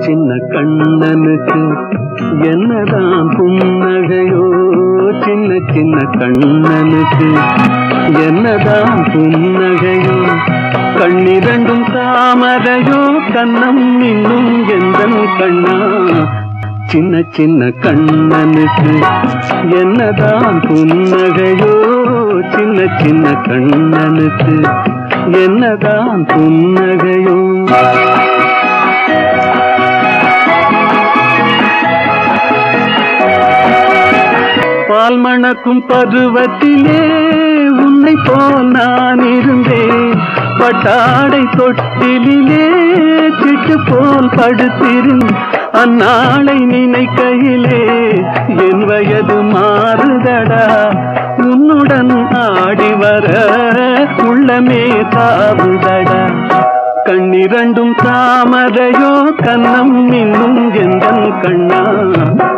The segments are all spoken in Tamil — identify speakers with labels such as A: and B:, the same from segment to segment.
A: சின்ன கண்ணனுக்கு என்னதான் புன்னகையோ, சின்ன சின்ன கண்ணனுக்கு என்னதான் புன்னகையோ, கண்ணிரண்டும் தாமரையோ, கண்ணம் இன்னும் எந்தன் கண்ணா. சின்ன சின்ன கண்ணனுக்கு என்னதான் புன்னகையோ, சின்ன சின்ன கண்ணனுக்கு என்னதான் புன்னகையோ. பால் மணக்கும் பருவத்திலே உன்னை போல் நான் இருந்தேன், பட்டாடை தொட்டிலே சிட்டு போல் படுத்திருந்தேன். அந்நாளை நினைக்கையிலே என் வயது மாறுதடா, உன்னுடன் ஆடி வர உள்ளமே தாவுதடா. கண்ணிரண்டும் தாமரையோ, கண்ணம் இன்னும் எந்தன் கண்ணா.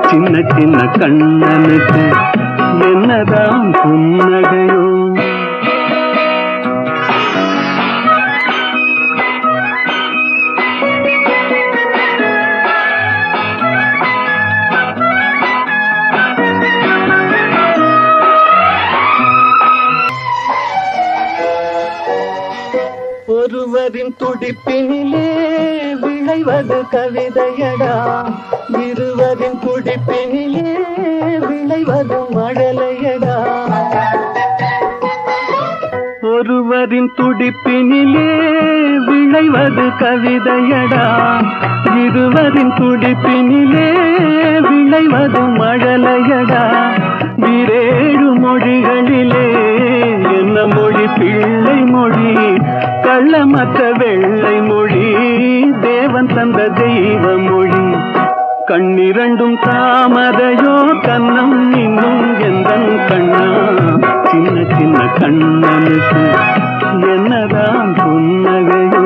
A: சின்ன சின்ன கண்ணனுக்கு என்னதான் புன்னகையோ. ஒருவரின் துடிப்பினிலே விளைவது கவிதையடா, இருவரின் துடிப்பினிலே விளைவது மழலையடா. ஒருவரின் துடிப்பினிலே விளைவது கவிதையடா, இருவரின் துடிப்பினிலே விளைவது மழலையடா. விரேழு மொழிகளிலே என்ன மொழி பிள்ளை மொழி, கள்ளமற்ற வெள்ளை மொழி, தேவன் தந்த தெய்வ மொழி. கண்ணிரண்டும் தாமரையோ, கண்ணம் இன்னும் எந்தன் கண்ணா. சின்ன சின்ன கண்ணனுக்கு என்னதான் புன்னகையோ.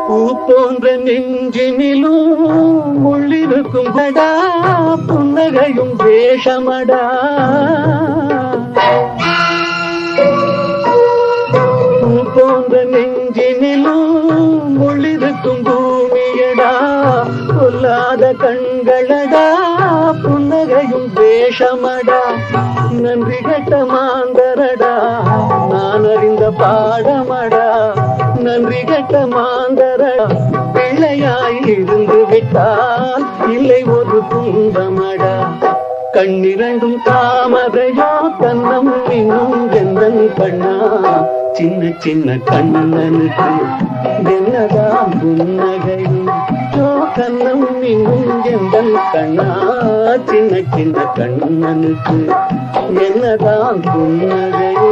A: பூ போன்ற நெஞ்சினிலும் முள்ளிருக்கும் படா, புன்னகையும் வேஷமடா. பூ போன்ற நெஞ்சினிலும் முள்ளிருக்கும் பூமியடா, கொல்லாத கண்களடா, புன்னகையும் வேஷமடா. நன்றி கட்ட மாந்தரடா, நான் அறிந்த பாடமடா. நன்றி கட்ட மாந்தரடா, பிள்ளையாய் இருந்து விட்டால் இல்லை ஒரு துன்பமடா. கண்ணிரண்டும் தாமரையோ, கண்ணம் இன்னும் எந்தன் கண்ணா. சின்ன சின்ன கண்ணனுக்கு என்னதான் புன்னகையோ, கண்ணம் இன்னும் எந்தன் கண்ணா. சின்ன சின்ன கண்ணனுக்கு என்னதான் புன்னகையோ.